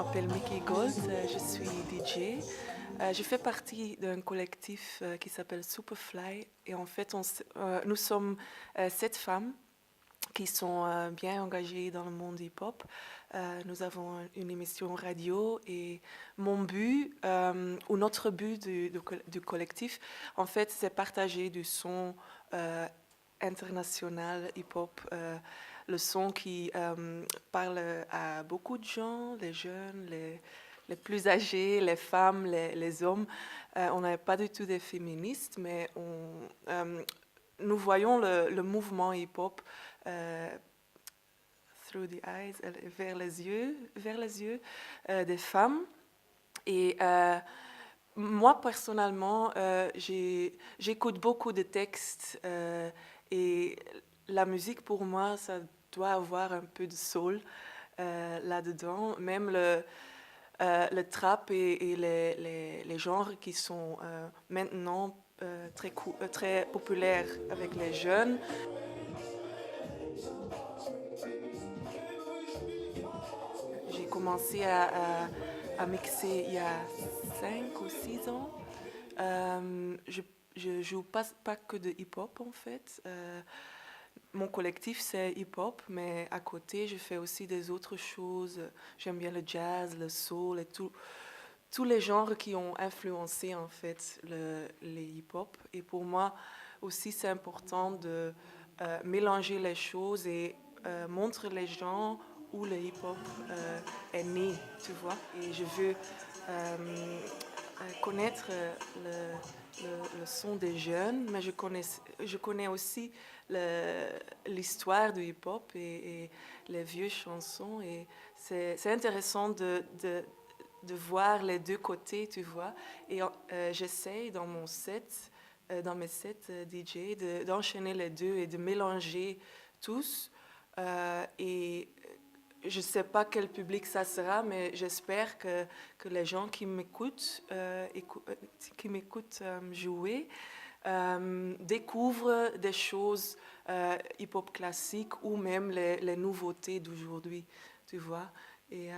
m'appelle Mickey Gold, je suis DJ. Je fais partie d'un collectif qui s'appelle Superfly et en fait nous sommes 7 femmes qui sont bien engagées dans le monde hip-hop. Nous avons une émission radio et mon but, ou notre but du collectif, en fait, c'est partager du son international hip-hop, le son qui parle à beaucoup de gens, les jeunes, les plus âgés, les femmes, les hommes. On n'est pas du tout des féministes, mais nous voyons le mouvement hip-hop through the eyes, vers les yeux des femmes. Et moi, personnellement, j'écoute beaucoup de textes et la musique, pour moi, ça doit avoir un peu de soul là-dedans. Même le trap et les genres qui sont maintenant très populaires avec les jeunes. J'ai commencé à mixer il y a 5 ou 6 ans. Je joue pas que de hip-hop en fait. Mon collectif c'est hip-hop, mais à côté je fais aussi des autres choses. J'aime bien le jazz, le soul et tous les genres qui ont influencé en fait les hip-hop. Et pour moi aussi c'est important de mélanger les choses et montrer les gens où le hip-hop est né, tu vois. Et je veux connaître le son des jeunes, mais je connais aussi l'histoire du hip-hop et les vieux chansons. Et c'est intéressant de voir les deux côtés, tu vois. Et j'essaye dans mon set, dans mes sets DJ, d'enchaîner les deux et de mélanger tous. Et je ne sais pas quel public ça sera, mais j'espère que les gens qui m'écoutent jouer découvrent des choses hip-hop classiques ou même les nouveautés d'aujourd'hui, tu vois. Et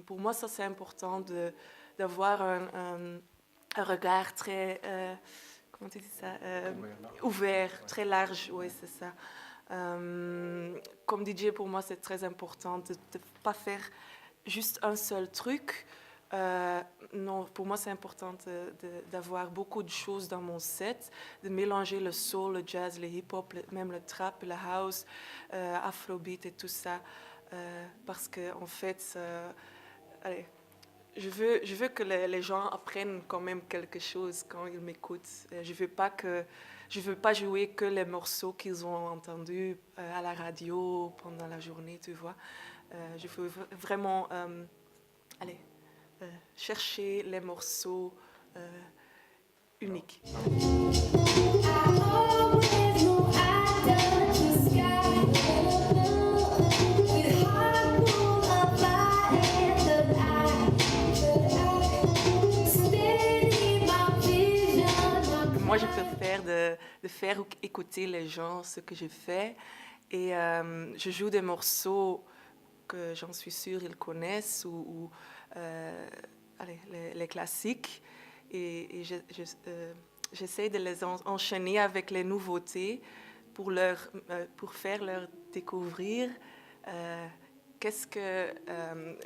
pour moi, ça c'est important d'avoir un regard très, comment tu dis ça, ouvert, très large, oui c'est ça. Comme DJ, pour moi, c'est très important de ne pas faire juste un seul truc. Non, pour moi, c'est important d'avoir beaucoup de choses dans mon set, de mélanger le soul, le jazz, le hip-hop, même le trap, le house, afrobeat et tout ça. Parce que, en fait, allez, je veux que les gens apprennent quand même quelque chose quand ils m'écoutent. Je veux pas jouer que les morceaux qu'ils ont entendus à la radio pendant la journée, tu vois. Je veux vraiment chercher les morceaux uniques. Moi, je préfère de faire écouter les gens ce que je fais et je joue des morceaux que j'en suis sûre ils connaissent ou les classiques et j'essaie de les enchaîner avec les nouveautés pour faire leur découvrir qu'est-ce que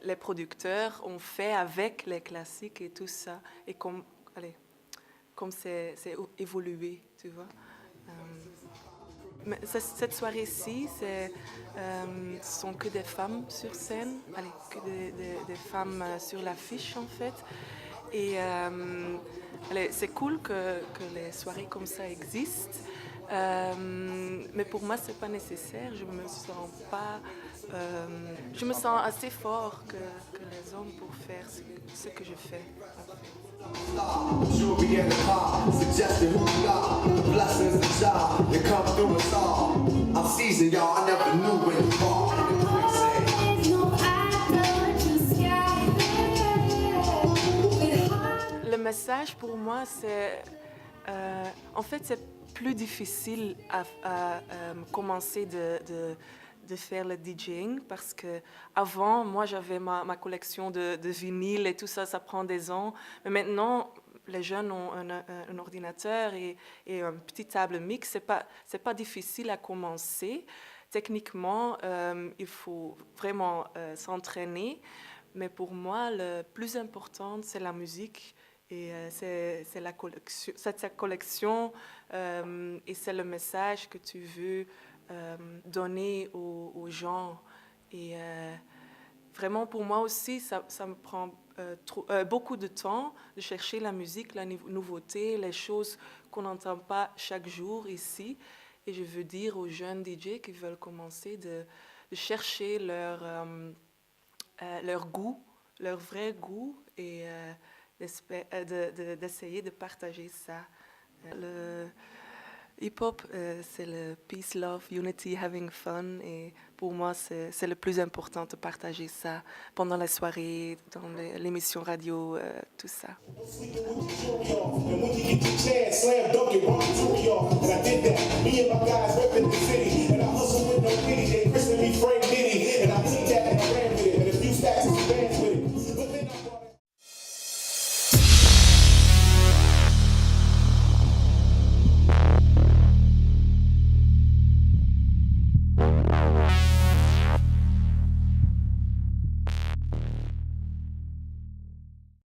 les producteurs ont fait avec les classiques et tout ça et comme c'est évolué, tu vois. Mais cette soirée-ci, ce sont que des femmes sur scène, que des femmes sur l'affiche en fait. Et c'est cool que les soirées comme ça existent. Mais pour moi, c'est pas nécessaire. Je me sens assez fort que les hommes pour faire ce que je fais. Le message pour moi, c'est en fait c'est plus difficile à commencer de faire le DJing parce que avant, moi, j'avais ma collection de vinyles et tout ça, ça prend des ans. Mais maintenant, les jeunes ont un ordinateur et une petite table mix. C'est pas difficile à commencer. Techniquement, il faut vraiment s'entraîner. Mais pour moi, le plus important, c'est la musique. Et c'est la collection, c'est ta collection et c'est le message que tu veux donner aux gens. Et vraiment, pour moi aussi, ça me prend beaucoup de temps de chercher la musique, la nouveauté, les choses qu'on n'entend pas chaque jour ici. Et je veux dire aux jeunes DJ qui veulent commencer de chercher leur goût, leur vrai goût, et d'essayer de partager ça. Le hip-hop, c'est le peace, love, unity, having fun. Et pour moi, c'est le plus important de partager ça pendant la soirée, dans l'émission radio, tout ça.